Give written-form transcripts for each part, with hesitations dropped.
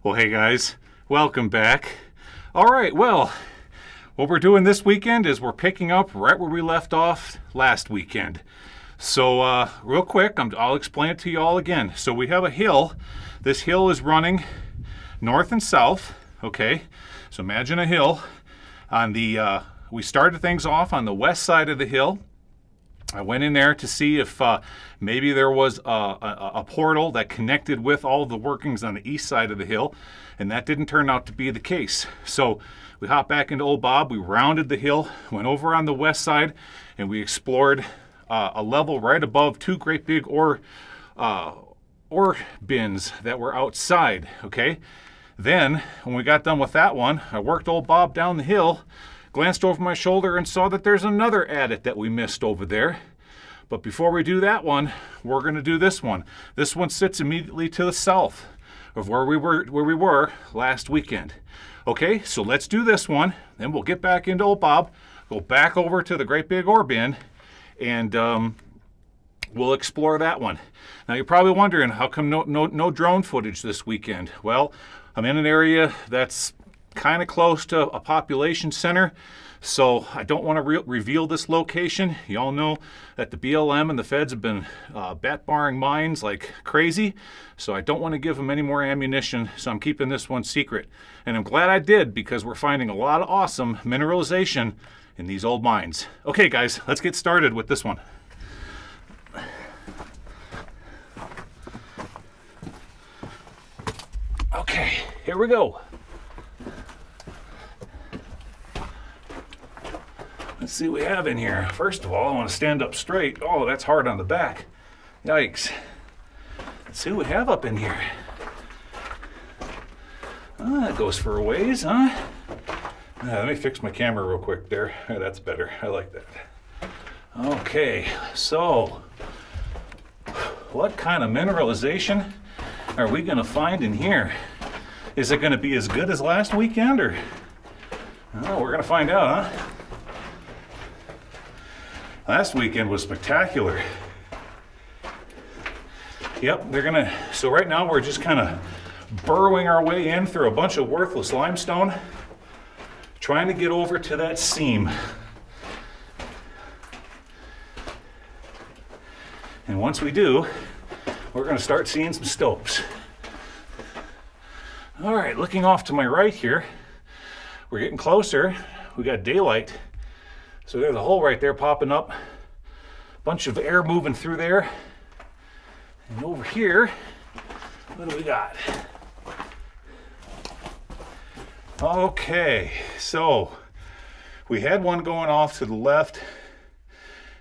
Well, hey guys, welcome back. All right, well, what we're doing this weekend is we're picking up right where we left off last weekend. So real quick, I'll explain it to you all again. So we have a hill. This hill is running north and south, okay? So imagine a hill. On the, we started things off on the west side of the hill. I went in there to see if maybe there was a portal that connected with all the workings on the east side of the hill, and that didn't turn out to be the case. So we hopped back into Old Bob, we rounded the hill, went over on the west side, and we explored a level right above two great big ore bins that were outside, okay? Then, when we got done with that one, I worked Old Bob down the hill, glanced over my shoulder and saw that there's another adit that we missed over there. But before we do that one, we're going to do this one. This one sits immediately to the south of where we were last weekend. Okay, so let's do this one. Then we'll get back into Old Bob, go back over to the great big ore bin, and we'll explore that one. Now you're probably wondering, how come no drone footage this weekend? Well, I'm in an area that's kind of close to a population center, so I don't want to reveal this location. You all know that the BLM and the feds have been bat barring mines like crazy, so I don't want to give them any more ammunition, so I'm keeping this one secret. And I'm glad I did, because we're finding a lot of awesome mineralization in these old mines. Okay guys, let's get started with this one. Okay, here we go. Let's see what we have in here. First of all, I want to stand up straight. Oh, that's hard on the back. Yikes. Let's see what we have up in here. Oh, that goes for a ways, huh? Let me fix my camera real quick there. Yeah, that's better. I like that. Okay, so what kind of mineralization are we going to find in here? Is it going to be as good as last weekend, or? Oh, we're going to find out, huh? Last weekend was spectacular. Yep, so right now we're just kind of burrowing our way in through a bunch of worthless limestone, trying to get over to that seam. And once we do, we're going to start seeing some stopes. All right, looking off to my right here, we're getting closer. We got daylight. So there's a hole right there popping up. Bunch of air moving through there. And over here, what do we got? Okay, so we had one going off to the left.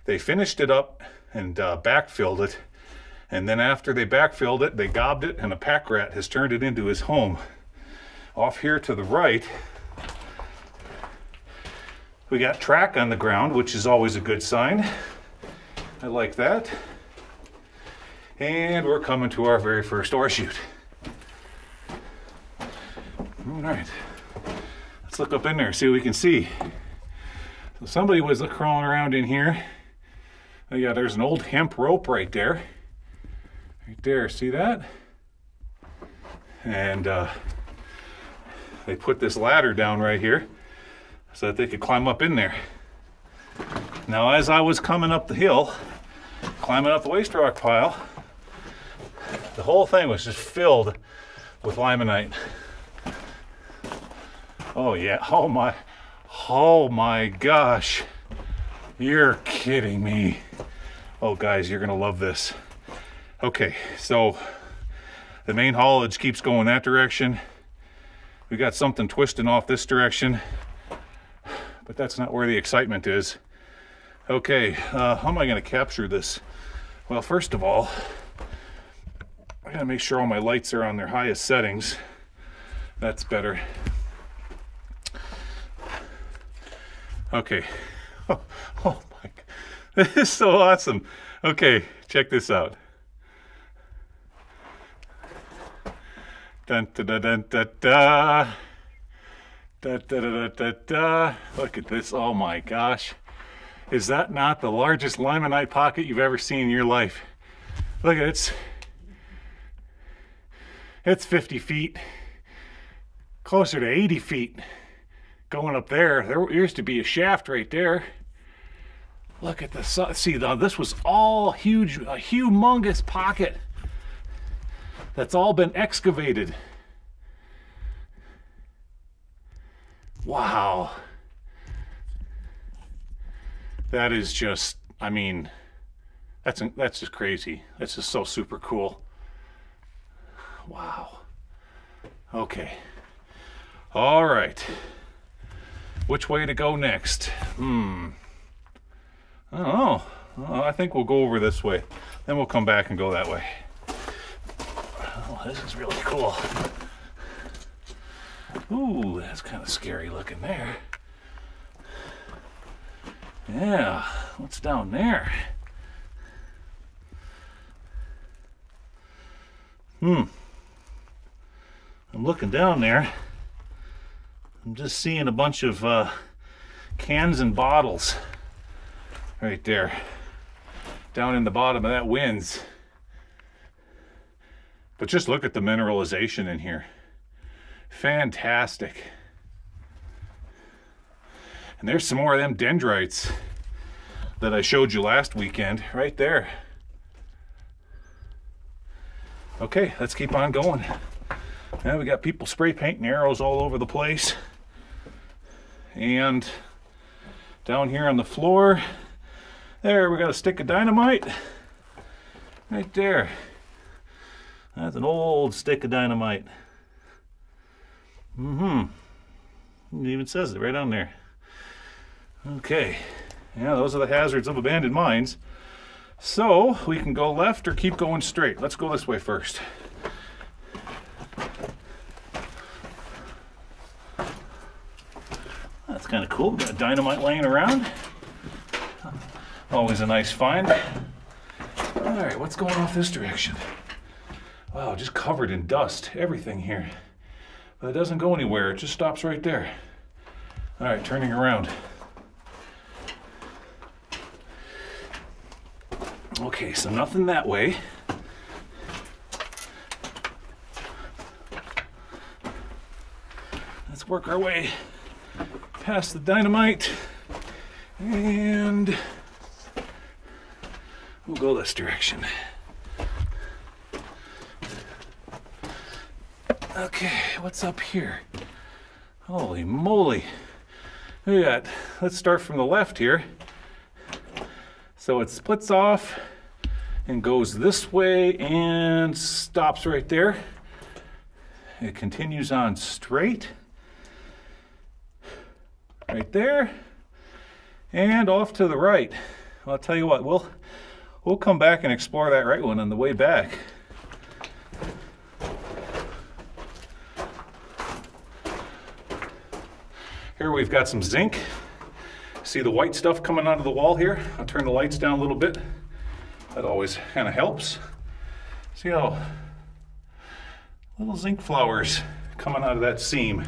They finished it up and backfilled it. And then after they backfilled it, they gobbed it, and a pack rat has turned it into his home. Off here to the right, we got track on the ground, which is always a good sign. I like that. And we're coming to our very first ore chute. All right, let's look up in there, see what we can see. So somebody was crawling around in here. Oh yeah, there's an old hemp rope right there. Right there, see that? And they put this ladder down right here so that they could climb up in there. Now, as I was coming up the hill, climbing up the waste rock pile, the whole thing was just filled with limonite. Oh yeah, oh my gosh. You're kidding me. Oh guys, you're gonna love this. Okay, so the main haulage keeps going that direction. We got something twisting off this direction, but that's not where the excitement is. Okay, how am I going to capture this? Well, first of all, I got to make sure all my lights are on their highest settings. That's better. Okay. Oh my God. This is so awesome. Okay, check this out. Dun, da, da, dun, da, da. Da, da, da, da, da. Look at this. Oh my gosh. Is that not the largest limonite pocket you've ever seen in your life? Look at it. It's 50 feet. closer to 80 feet going up there. There used to be a shaft right there. Look at the, see, now this was all huge, a humongous pocket that's all been excavated. Wow. That is just, I mean, that's just crazy. That's just so super cool. Wow. Okay. All right. Which way to go next? I don't know. I think we'll go over this way. Then we'll come back and go that way. Oh, this is really cool. Ooh, that's kind of scary looking there. Yeah, what's down there? I'm looking down there. I'm just seeing a bunch of cans and bottles right there, down in the bottom of that winze. But just look at the mineralization in here. Fantastic. And there's some more of them dendrites that I showed you last weekend right there. Okay, let's keep on going. Now we got people spray painting arrows all over the place. And down here on the floor, there we got a stick of dynamite. Right there. That's an old stick of dynamite. It even says it right on there. Okay, yeah, those are the hazards of abandoned mines. So we can go left or keep going straight. Let's go this way first. That's kind of cool. We got dynamite laying around. Always a nice find. All right, what's going off this direction? Wow, just covered in dust, everything here. But it doesn't go anywhere, it just stops right there. All right, turning around. Okay, so nothing that way. Let's work our way past the dynamite and we'll go this direction. Okay, what's up here? Holy moly. Look at that. Let's start from the left here. So it splits off and goes this way and stops right there. It continues on straight. Right there. And off to the right. I'll tell you what, we'll come back and explore that right one on the way back. Here we've got some zinc. See the white stuff coming out of the wall here? I'll turn the lights down a little bit. That always kind of helps. See how little zinc flowers coming out of that seam.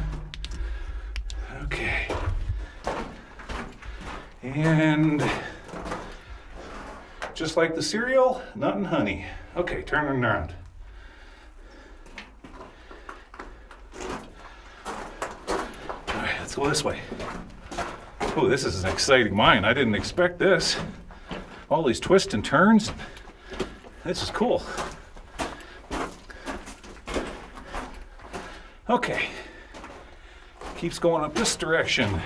Okay. And just like the cereal, nut and honey. Okay, turning around. All right, let's go this way. Oh, this is an exciting mine. I didn't expect this. All these twists and turns. This is cool. Okay. Keeps going up this direction.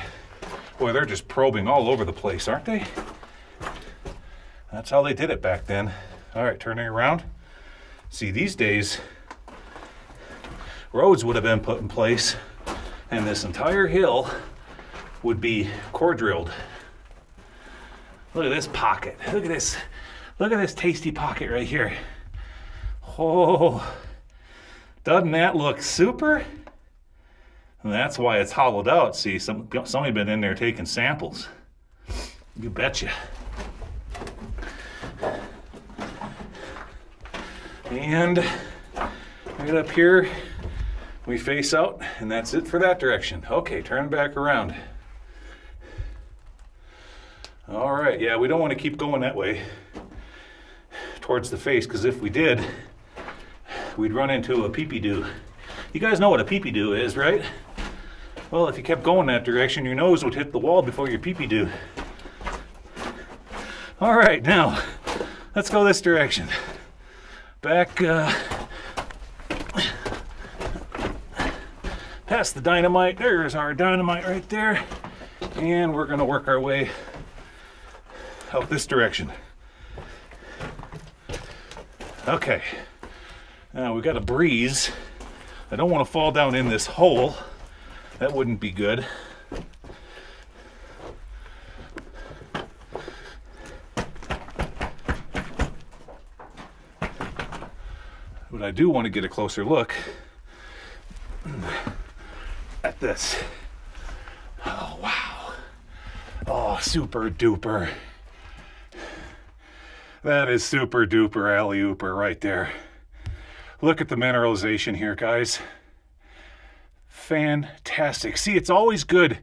Boy, they're just probing all over the place, aren't they? That's how they did it back then. All right, turning around. See, these days, roads would have been put in place, and this entire hill would be core drilled. Look at this pocket. Look at this. Look at this tasty pocket right here. Oh, doesn't that look super? And that's why it's hollowed out. See, somebody been in there taking samples. You betcha. And right up here, we face out, and that's it for that direction. Okay, turn back around. All right, yeah, we don't want to keep going that way towards the face, because if we did, we'd run into a peepee-doo. You guys know what a peepee-doo is, right? Well, if you kept going that direction, your nose would hit the wall before your pee-pee do. All right, now, let's go this direction. Back, past the dynamite. There's our dynamite right there. And we're gonna work our way out this direction. Okay, now we got a breeze. I don't want to fall down in this hole. That wouldn't be good. But I do want to get a closer look at this. Oh, wow. Oh, super duper. That is super duper alley-ooper right there. Look at the mineralization here, guys. Fantastic. See, it's always good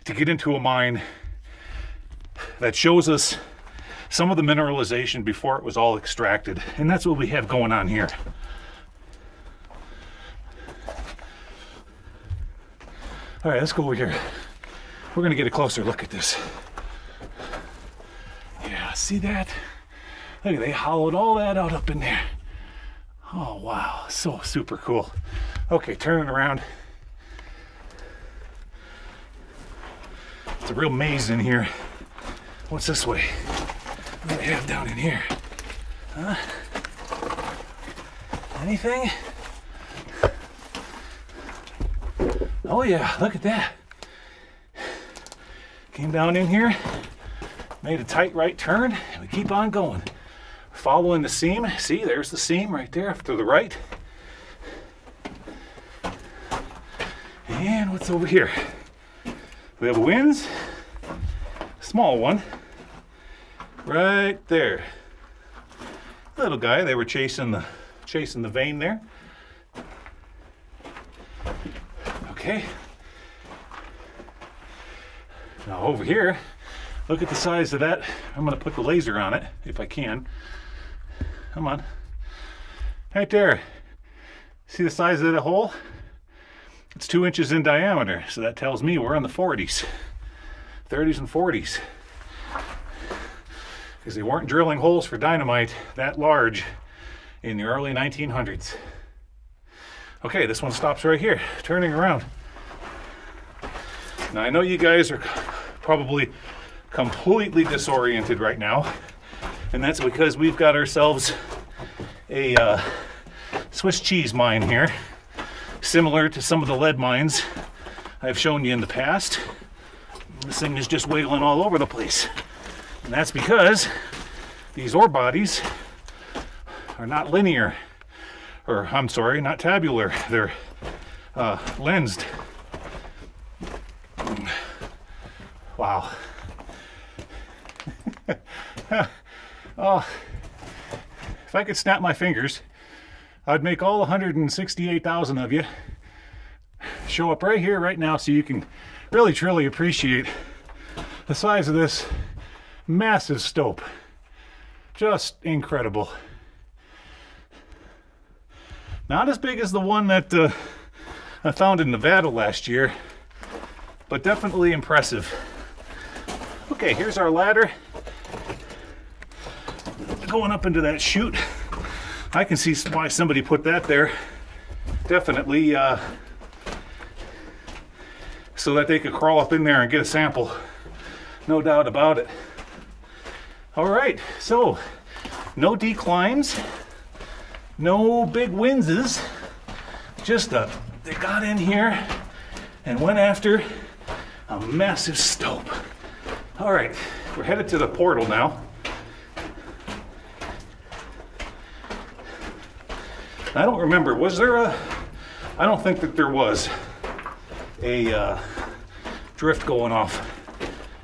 to get into a mine that shows us some of the mineralization before it was all extracted. And that's what we have going on here. All right, let's go over here. We're gonna get a closer look at this. Yeah, see that? Look, they hollowed all that out up in there. Oh, wow, so super cool. Okay, turning around. It's a real maze in here. What's this way? What do they have down in here? Huh? Anything? Oh yeah, look at that. Came down in here, made a tight right turn, and we keep on going. Following the seam. See, there's the seam right there to the right. And what's over here? We have a winds, small one, right there. Little guy, they were chasing the vein there. Okay. Now over here, look at the size of that. I'm gonna put the laser on it if I can. Come on. Right there. See the size of that hole? It's 2 inches in diameter, so that tells me we're in the 40s. 30s and 40s. Because they weren't drilling holes for dynamite that large in the early 1900s. Okay, this one stops right here, turning around. Now I know you guys are probably completely disoriented right now, and that's because we've got ourselves a Swiss cheese mine here, similar to some of the lead mines I've shown you in the past. This thing is just wiggling all over the place, and that's because these ore bodies are not linear, or I'm sorry, not tabular, they're lensed. Wow. Oh, if I could snap my fingers, I'd make all 168,000 of you show up right here, right now, so you can really, truly appreciate the size of this massive stope. Just incredible. Not as big as the one that I found in Nevada last year, but definitely impressive. Okay, here's our ladder. Going up into that chute. I can see why somebody put that there. Definitely so that they could crawl up in there and get a sample. No doubt about it. All right, so no declines, no big winzes, just they got in here and went after a massive stope. All right, we're headed to the portal now. I don't remember, was there a, I don't think that there was a drift going off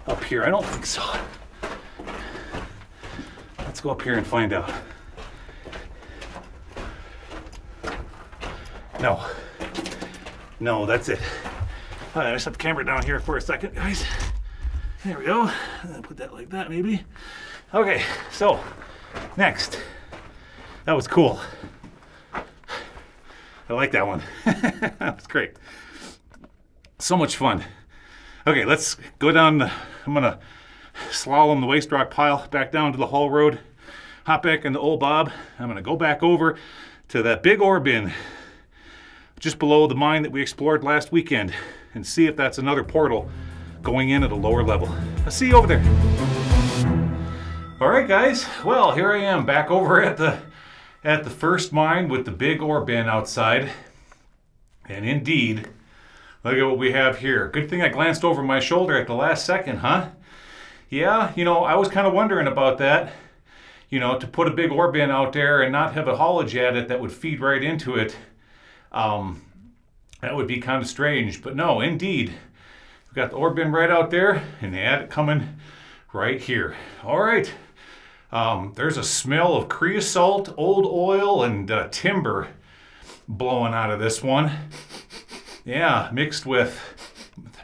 up here. I don't think so. Let's go up here and find out. No. No, that's it. All right, I set the camera down here for a second, guys. There we go. I'll put that like that, maybe. Okay, so next. That was cool. I like that one. That was great. So much fun. Okay, let's go down. I'm gonna slalom the waste rock pile back down to the haul road, hop back into Old Bob. I'm gonna go back over to that big ore bin just below the mine that we explored last weekend and see if that's another portal going in at a lower level. I'll see you over there. All right, guys. Well, here I am back over at the first mine with the big ore bin outside. And indeed, look at what we have here. Good thing I glanced over my shoulder at the last second, huh? Yeah, you know, I was kind of wondering about that. You know, to put a big ore bin out there and not have a haulage at it that would feed right into it, that would be kind of strange. But no, indeed, we've got the ore bin right out there and the adit coming right here. All right. There's a smell of creosote, old oil, and timber blowing out of this one. Yeah, mixed with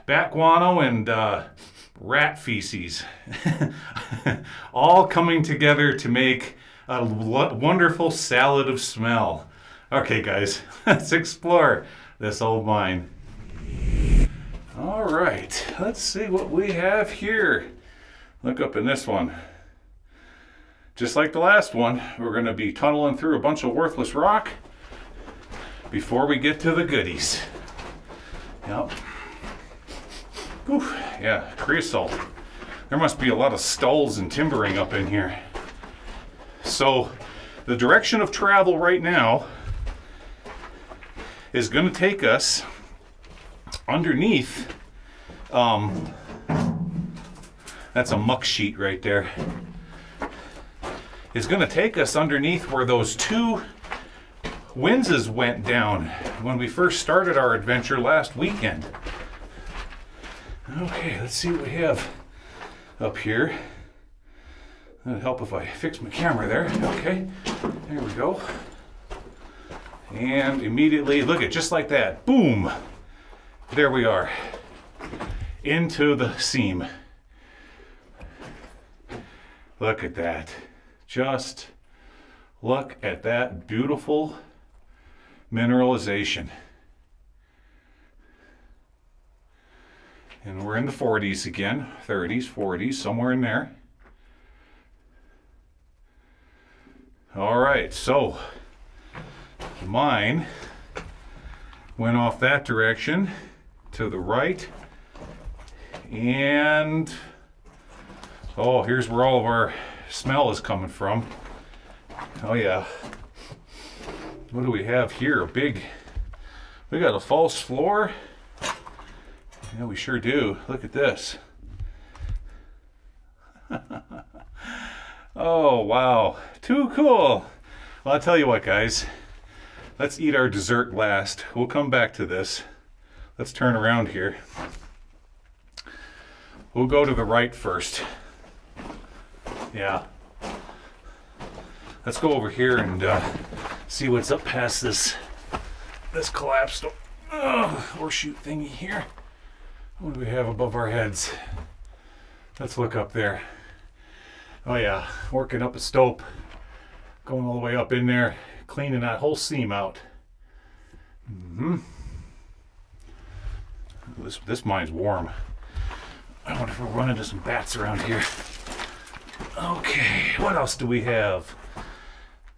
bat guano and rat feces. All coming together to make a wonderful salad of smell. Okay, guys, let's explore this old mine. All right, let's see what we have here. Look up in this one. Just like the last one, we're going to be tunneling through a bunch of worthless rock before we get to the goodies. Yep. Oof, yeah, creosote. There must be a lot of skulls and timbering up in here. So the direction of travel right now is going to take us underneath. That's a muck sheet right there. It's going to take us underneath where those two winzes went down when we first started our adventure last weekend. Okay, let's see what we have up here. That'll help if I fix my camera there. Okay, there we go. And immediately, look at just like that. Boom! There we are. Into the seam. Look at that. Just look at that beautiful mineralization. And we're in the 40s again, 30s, 40s, somewhere in there. All right, so the mine went off that direction to the right. And, oh, here's where all of our smell is coming from. Oh yeah. What do we have here? We got a false floor. Yeah, we sure do. Look at this. Oh, wow. Too cool. Well, I'll tell you what, guys. Let's eat our dessert last. We'll come back to this. Let's turn around here. We'll go to the right first. Yeah. Let's go over here and see what's up past this collapsed horseshoe thingy here. What do we have above our heads? Let's look up there. Oh yeah, working up a stope, going all the way up in there, cleaning that whole seam out. This mine's warm. I wonder if we'll run into some bats around here. Okay, what else do we have?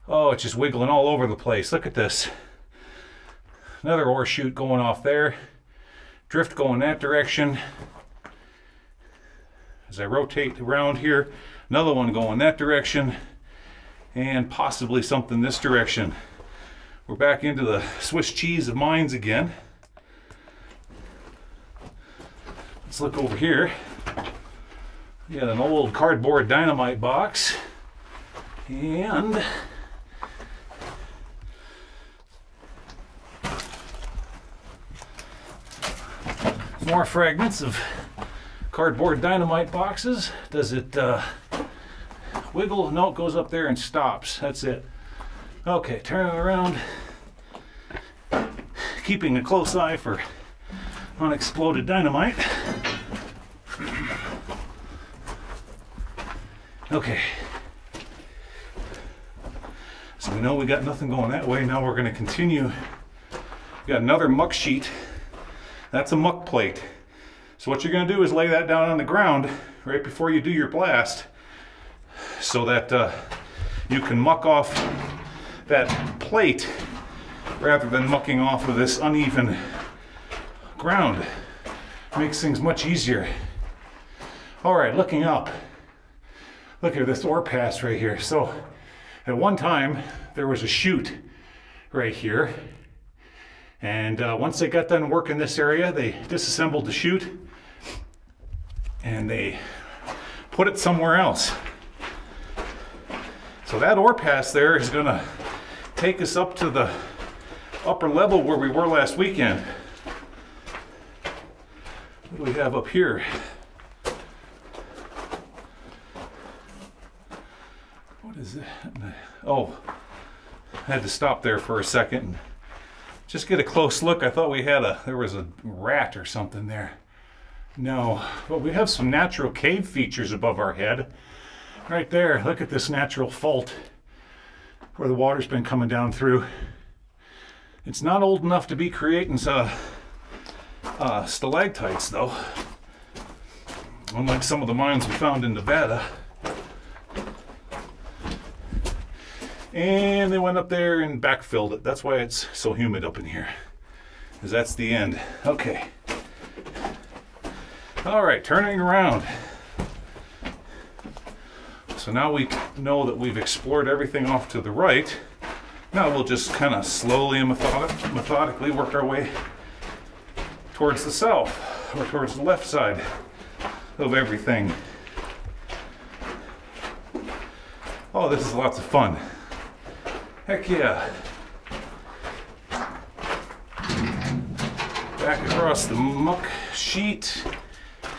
Oh, it's just wiggling all over the place. Look at this. Another ore chute going off there. Drift going that direction. As I rotate around here, another one going that direction. And possibly something this direction. We're back into the Swiss cheese of mines again. Let's look over here. We got an old cardboard dynamite box. And more fragments of cardboard dynamite boxes. Does it wiggle? No, it goes up there and stops. That's it. Okay, turning around. Keeping a close eye for unexploded dynamite. Okay. So we know we got nothing going that way. Now we're going to continue. We got another muck sheet That's a muck plate. So what you're going to do is lay that down on the ground right before you do your blast so that you can muck off that plate rather than mucking off of this uneven ground. Makes things much easier. All right, looking up. Look at this ore pass right here. So at one time there was a chute right here. And once they got done working this area, they disassembled the chute and they put it somewhere else. So that ore pass there is gonna take us up to the upper level where we were last weekend. What do we have up here? What is that? Oh, I had to stop there for a second and just get a close look. I thought there was a rat or something there. No, but we have some natural cave features above our head. Right there, look at this natural fault where the water's been coming down through. It's not old enough to be creating stalactites though, unlike some of the mines we found in Nevada. And they went up there and backfilled it. That's why it's so humid up in here, because that's the end. Okay. All right, turning around. So now we know that we've explored everything off to the right. Now we'll just kind of slowly and methodically work our way towards the south, or towards the left side of everything. Oh, this is lots of fun. Heck yeah. Back across the muck sheet.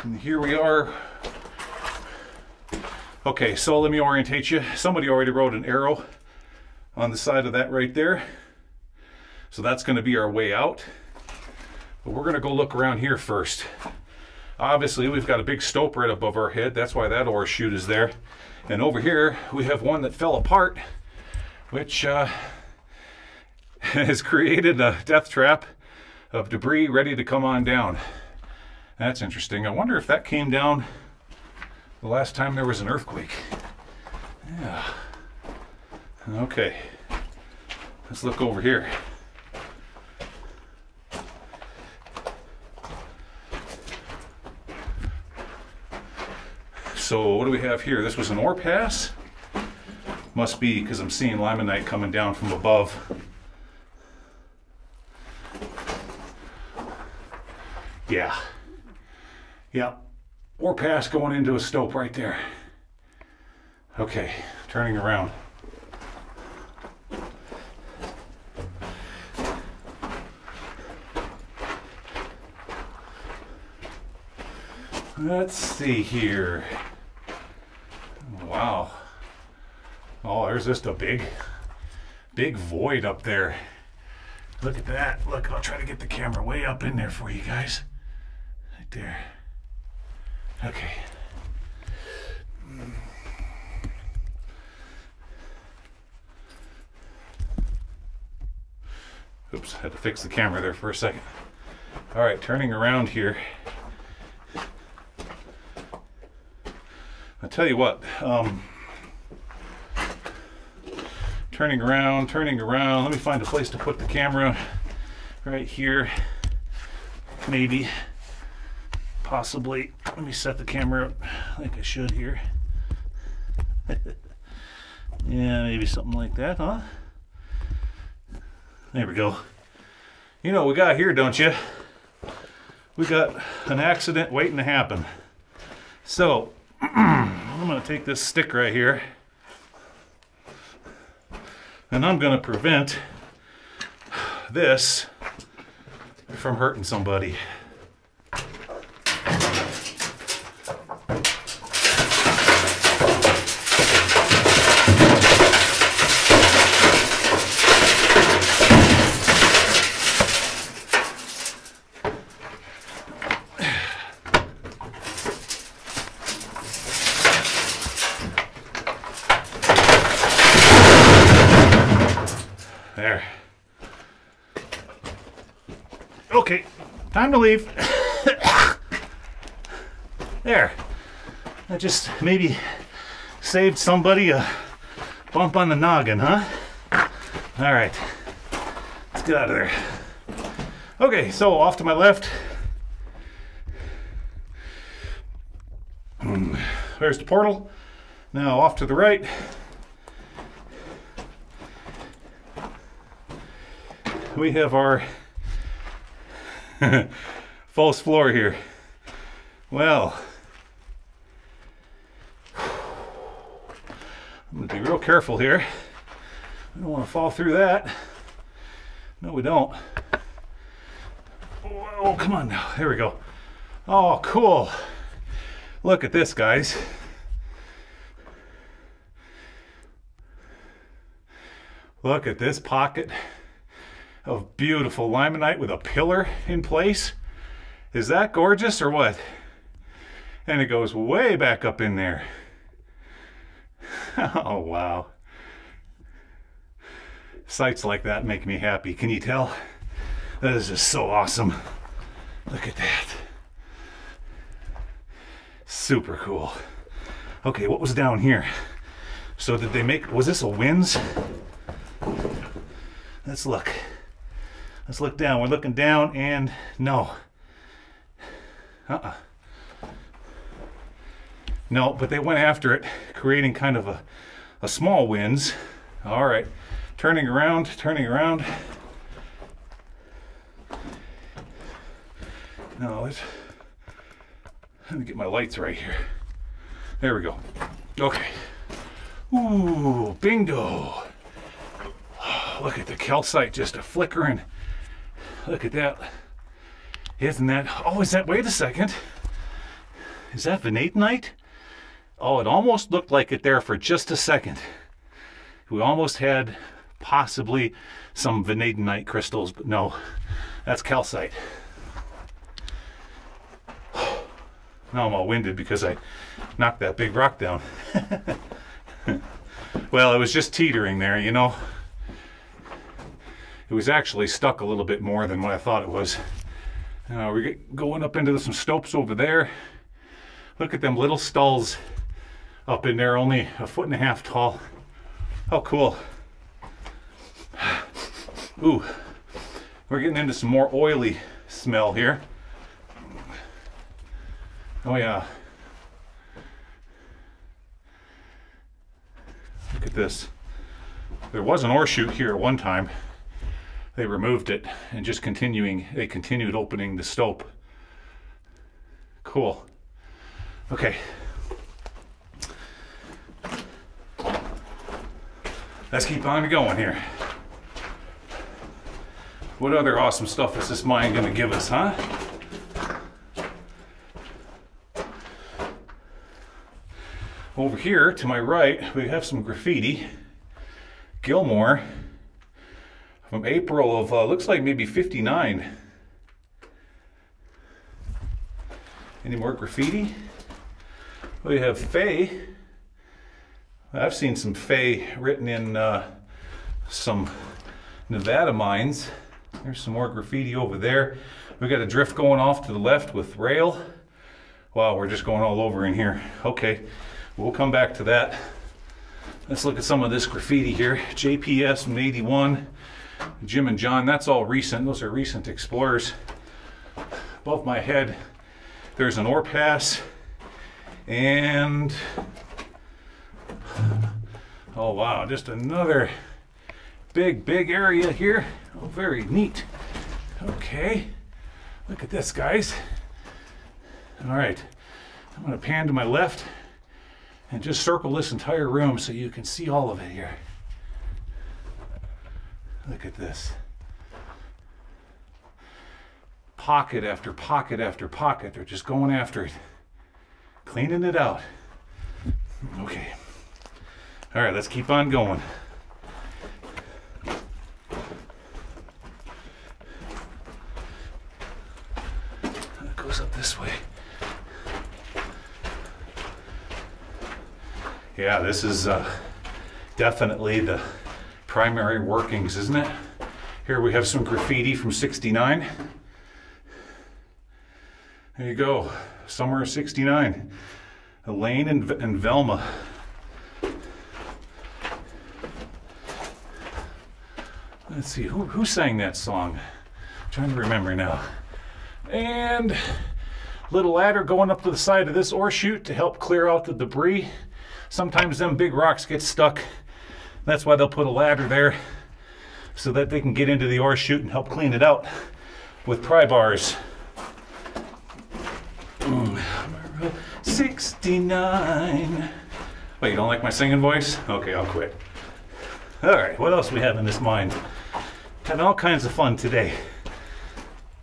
And here we are. Okay, so let me orientate you. Somebody already wrote an arrow on the side of that right there. So that's going to be our way out. But we're going to go look around here first. Obviously, we've got a big stope right above our head. That's why that ore chute is there. And over here, we have one that fell apart, which has created a death trap of debris ready to come on down. That's interesting. I wonder if that came down the last time there was an earthquake. Yeah. Okay. Let's look over here. So what do we have here? This was an ore pass? Must be, because I'm seeing limonite coming down from above. Yeah. Yeah. Ore pass going into a stope right there. Okay, turning around. Let's see here. Wow. Oh, there's just a big void up there. Look at that. Look, I'll try to get the camera way up in there for you guys. Right there. Okay. Oops, had to fix the camera there for a second. All right, turning around here. I'll tell you what, turning around, let me find a place to put the camera right here, maybe, possibly. Let me set the camera up like I should here. Yeah, maybe something like that, huh? There we go. You know what we got here, don't you? We got an accident waiting to happen. So, I'm going to take this stick right here and I'm going to prevent this from hurting somebody. There. Okay, Time to leave. There. I just maybe saved somebody a bump on the noggin, huh? All right. Let's get out of there. Okay, so off to my left. There's the portal. Now off to the right. We have our false floor here. Well, I'm going to be real careful here. I don't want to fall through that. No, we don't. Oh, come on now. There we go. Oh, cool. Look at this, guys. Look at this pocket of beautiful limonite with a pillar in place. Is that gorgeous or what? And it goes way back up in there. Oh, wow. Sights like that make me happy. Can you tell? That is just so awesome. Look at that. Super cool. Okay, what was down here? So did they make, was this a winze? Let's look. Let's look down. We're looking down and no. No, but they went after it, creating kind of a small winze. All right, turning around, turning around. Now let me get my lights right here. There we go. Okay. Ooh, bingo. Look at the calcite just a flickering. Look at that. Isn't that, oh, is that, wait a second. Is that vanadinite? Oh, it almost looked like it there for just a second. We almost had possibly some vanadinite crystals, but no, that's calcite. Now I'm all winded because I knocked that big rock down. Well, it was just teetering there, you know. It was actually stuck a little bit more than what I thought it was. We're going up into some stopes over there. Look at them little stalls up in there, only 1.5 feet tall. How cool. Ooh, we're getting into some more oily smell here. Oh yeah. Look at this. There was an ore chute here at one time. They removed it and just they continued opening the stope. Cool. Okay. Let's keep on going here. What other awesome stuff is this mine gonna give us, huh? Over here to my right, we have some graffiti. Gilmore from April of, looks like maybe 59. Any more graffiti? We have Faye. I've seen some Faye written in some Nevada mines. There's some more graffiti over there. We got a drift going off to the left with rail. Wow, we're just going all over in here. Okay, we'll come back to that. Let's look at some of this graffiti here. JPS from 81. Jim and John, that's all recent. Those are recent explorers. Above my head, there's an ore pass. And, oh wow, just another big area here. Oh, very neat. Okay, look at this, guys. All right, I'm gonna pan to my left and just circle this entire room so you can see all of it here. Look at this. Pocket after pocket after pocket. They're just going after it. Cleaning it out. Okay. All right, let's keep on going. It goes up this way. Yeah, this is definitely the primary workings, isn't it? Here we have some graffiti from 69. There you go, summer of '69. Elaine and Velma. Let's see, who sang that song? I'm trying to remember now. And little ladder going up to the side of this ore chute to help clear out the debris. Sometimes them big rocks get stuck. That's why they'll put a ladder there so that they can get into the ore chute and help clean it out with pry bars. 69. Wait, you don't like my singing voice? Okay, I'll quit. All right, what else we have in this mine? Having all kinds of fun today.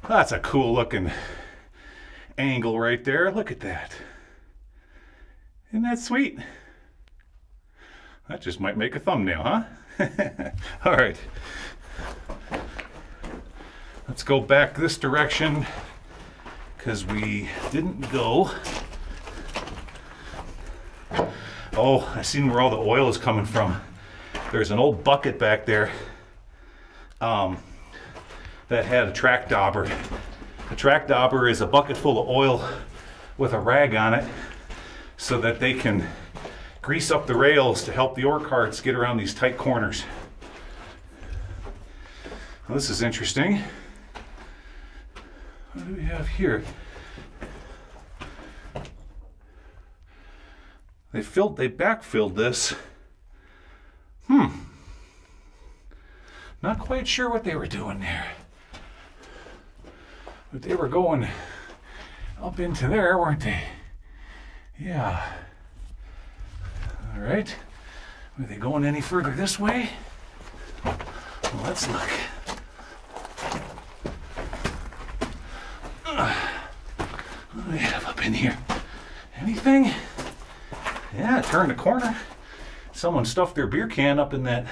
That's a cool looking angle right there. Look at that. Isn't that sweet? That just might make a thumbnail, huh? All right. Let's go back this direction because we didn't go. Oh, I seen where all the oil is coming from. There's an old bucket back there that had a track dauber. A track dauber is a bucket full of oil with a rag on it so that they can grease up the rails to help the ore carts get around these tight corners. Well, this is interesting. What do we have here? They backfilled this. Not quite sure what they were doing there. But they were going up into there, weren't they? Yeah. All right. Were they going any further this way? Well, let's look. What do we have up in here? Anything? Yeah, turn the corner. Someone stuffed their beer can up in that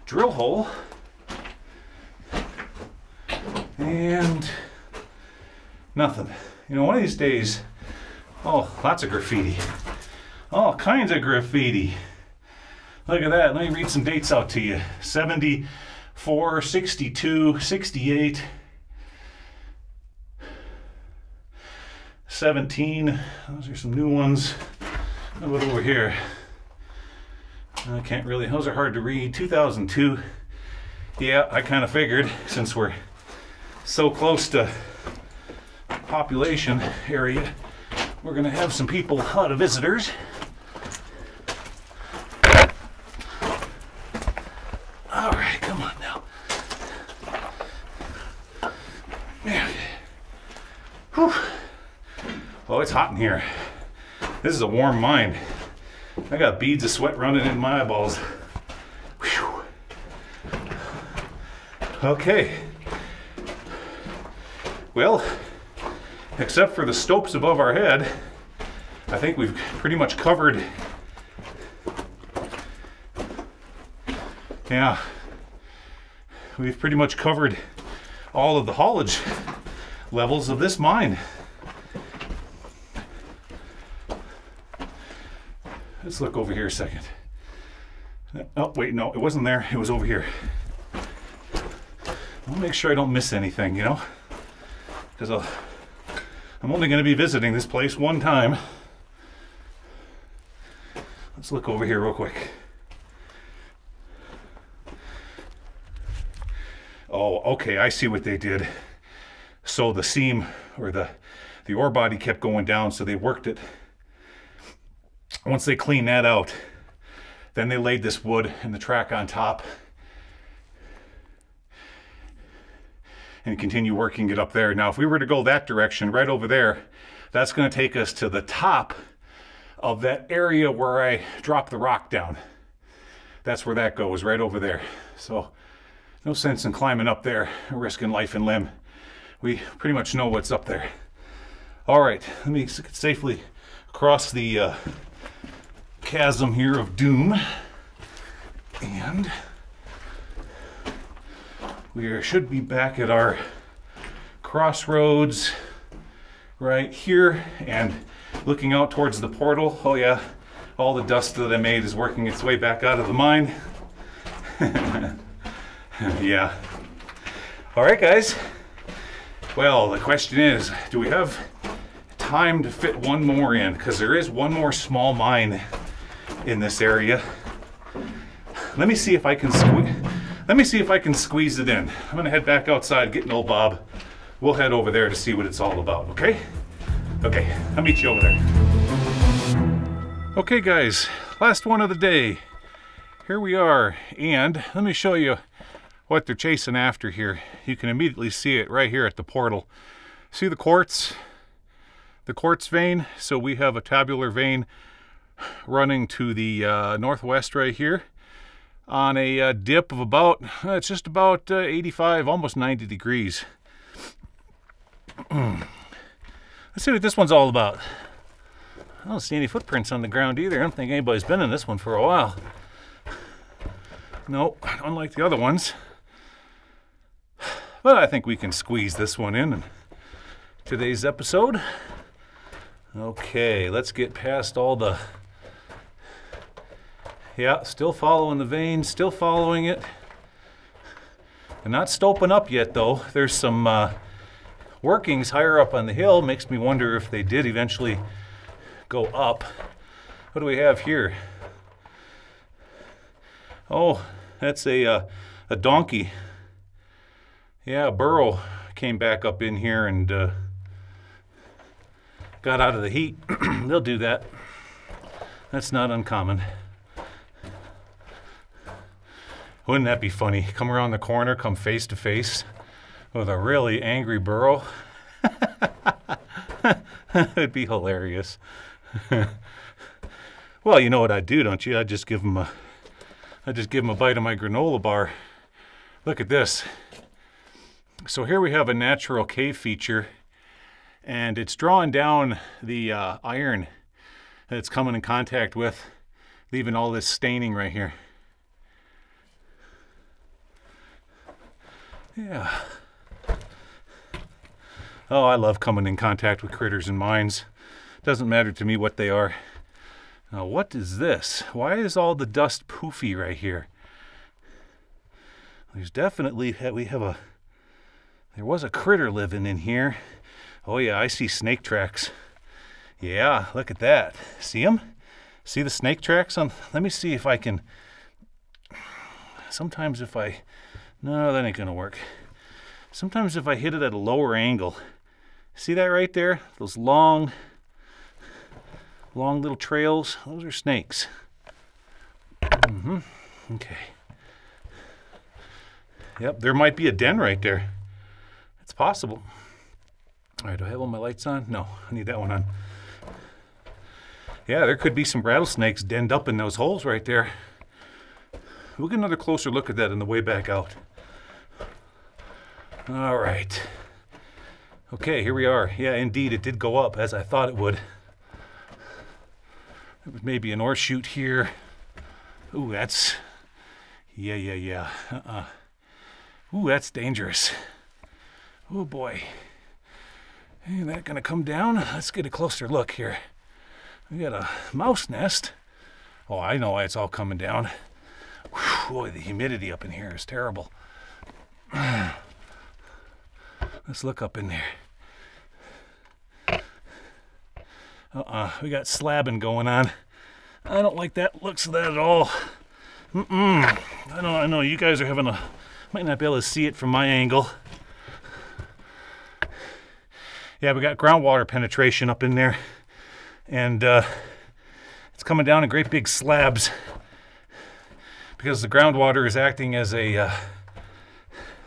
drill hole. And nothing. You know, one of these days, oh, lots of graffiti. All kinds of graffiti. Look at that. Let me read some dates out to you. 74, 62, 68, 17. Those are some new ones. How about over here? I can't really, those are hard to read. 2002. Yeah, I kind of figured since we're so close to population area, we're going to have some people, a lot of visitors. All right, come on now. Man. Whew. Oh, it's hot in here. This is a warm mine. I got beads of sweat running in my eyeballs. Whew. Okay. Well, except for the stopes above our head, I think we've pretty much covered. Yeah. We've pretty much covered all of the haulage levels of this mine. Let's look over here a second. Oh, wait, no, it wasn't there. It was over here. I'll make sure I don't miss anything, you know? Because I'm only going to be visiting this place one time. Let's look over here real quick. Oh, okay, I see what they did. So the seam, or the ore body kept going down, so they worked it. Once they cleaned that out, then they laid this wood and the track on top and continue working it up there. Now, if we were to go that direction, right over there, that's going to take us to the top of that area where I dropped the rock down. That's where that goes, right over there. So no sense in climbing up there, risking life and limb. We pretty much know what's up there. All right, let me safely cross the chasm here of doom, and we should be back at our crossroads right here and looking out towards the portal. Oh yeah, all the dust that I made is working its way back out of the mine. Yeah. All right, guys. Well, the question is, do we have time to fit one more in? Because there is one more small mine in this area. Let me see if I can squeeze it in. I'm gonna head back outside, get an old Bob. We'll head over there to see what it's all about, okay? Okay, I'll meet you over there. Okay guys, last one of the day. Here we are, and let me show you what they're chasing after here. You can immediately see it right here at the portal. See the quartz? The quartz vein? So we have a tabular vein running to the northwest right here on a dip of about, it's just about 85, almost 90 degrees. Let's see what this one's all about. I don't see any footprints on the ground either. I don't think anybody's been in this one for a while. No, unlike the other ones. But I think we can squeeze this one in today's episode. Okay, let's get past all the... Yeah, still following the vein, still following it. They're not stoping up yet though. There's some workings higher up on the hill. Makes me wonder if they did eventually go up. What do we have here? Oh, that's a donkey. Yeah, a burrow came back up in here and got out of the heat. They'll do that. That's not uncommon. Wouldn't that be funny? Come around the corner, come face to face with a really angry burrow. It'd be hilarious. Well, you know what I'd do, don't you? I'd just give him a bite of my granola bar. Look at this. So here we have a natural cave feature, and it's drawing down the iron that it's coming in contact with, leaving all this staining right here. Yeah. Oh, I love coming in contact with critters in mines. Doesn't matter to me what they are. Now, what is this? Why is all the dust poofy right here? There's definitely, there was a critter living in here. Oh yeah, I see snake tracks. Yeah, look at that. See them? See the snake tracks on? Let me see if I can, sometimes if I, no, that ain't gonna work. Sometimes if I hit it at a lower angle, see that right there? Those long little trails, those are snakes. Okay. Yep, there might be a den right there. It's possible. All right, do I have all my lights on? No, I need that one on. Yeah, there could be some rattlesnakes denned up in those holes right there. We'll get another closer look at that on the way back out. All right. Okay, here we are. Yeah, indeed, it did go up as I thought it would. There was maybe an ore chute here. Ooh, that's... Yeah. Ooh, that's dangerous. Oh boy. Ain't that gonna come down? Let's get a closer look here. We got a mouse nest. Oh, I know why it's all coming down. Whew, boy, the humidity up in here is terrible. Let's look up in there. We got slabbing going on. I don't like that looks of that at all. I know you guys are having a, might not be able to see it from my angle. Yeah, we got groundwater penetration up in there, and it's coming down in great big slabs because the groundwater is acting as a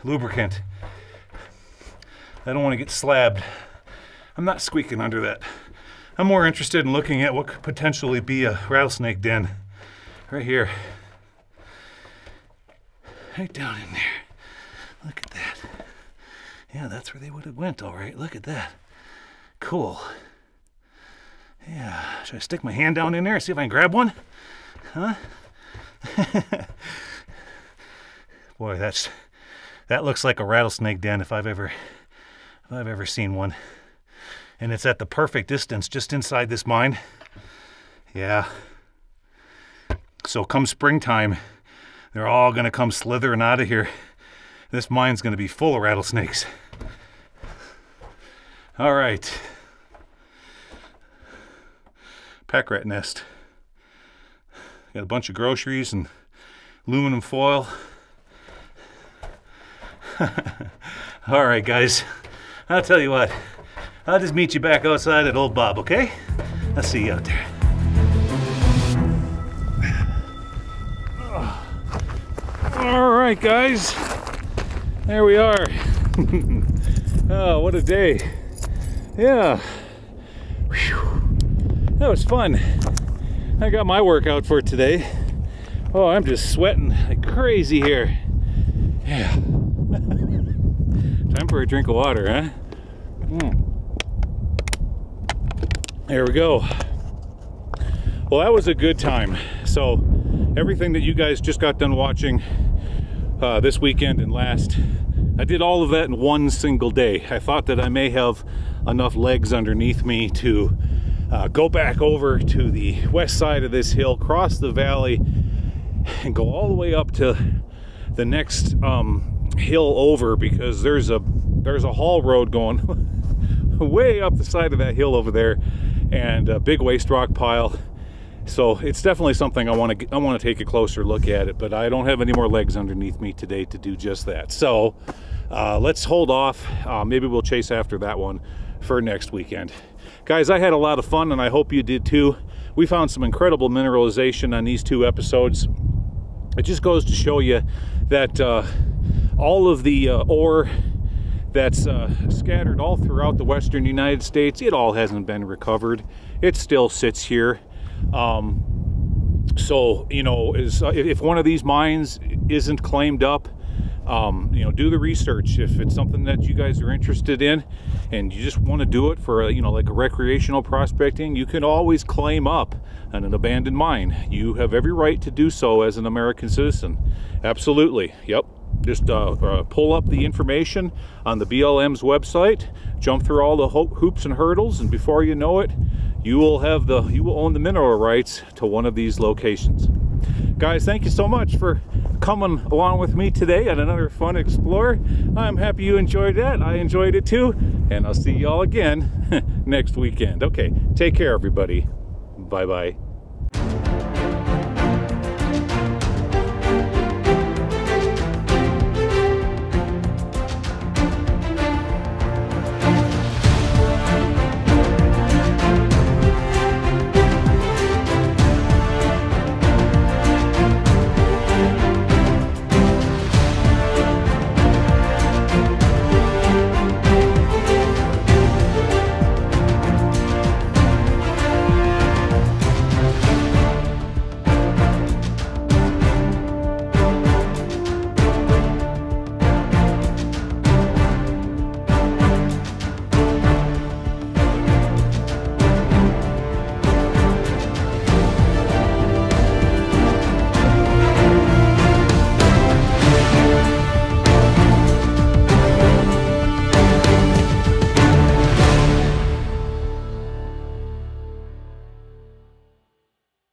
lubricant. I don't want to get slabbed. I'm not squeaking under that. I'm more interested in looking at what could potentially be a rattlesnake den. Right here. Right down in there. Look at that. Yeah, that's where they would have went, all right. Look at that. Cool. Yeah, should I stick my hand down in there and see if I can grab one? Huh? Boy, that looks like a rattlesnake den if I've ever seen one. And it's at the perfect distance just inside this mine. Yeah. So come springtime, they're all gonna come slithering out of here. This mine's gonna be full of rattlesnakes. All right. Pack rat nest. Got a bunch of groceries and aluminum foil. All right, guys. I'll tell you what. I'll just meet you back outside at Old Bob, okay? I'll see you out there. All right, guys. There we are. Oh, what a day. Yeah. Whew. That was fun. I got my workout for today. Oh, I'm just sweating like crazy here. Yeah. Time for a drink of water, huh? There we go. Well, that was a good time. So, everything that you guys just got done watching this weekend and last, I did all of that in one single day. I thought that I may have enough legs underneath me to go back over to the west side of this hill, cross the valley, and go all the way up to the next hill over, because there's a haul road going way up the side of that hill over there, and a big waste rock pile. So it's definitely something I want to take a closer look at it, but I don't have any more legs underneath me today to do just that. So let's hold off. Maybe we'll chase after that one for next weekend. Guys, I had a lot of fun, and I hope you did too. We found some incredible mineralization on these 2 episodes. It just goes to show you that all of the ore that's scattered all throughout the western United States, it all hasn't been recovered. It still sits here. So, you know, if one of these mines isn't claimed up, you know, do the research. If it's something that you guys are interested in and you just want to do it for, you know, like a recreational prospecting, you can always claim up an abandoned mine. You have every right to do so as an American citizen. Absolutely. Yep. Just pull up the information on the BLM's website, jump through all the hoops and hurdles, and before you know it, you will own the mineral rights to one of these locations. Guys, thank you so much for coming along with me today on another fun explore. I'm happy you enjoyed that. I enjoyed it too, and I'll see y'all again next weekend. Okay, take care, everybody. Bye-bye.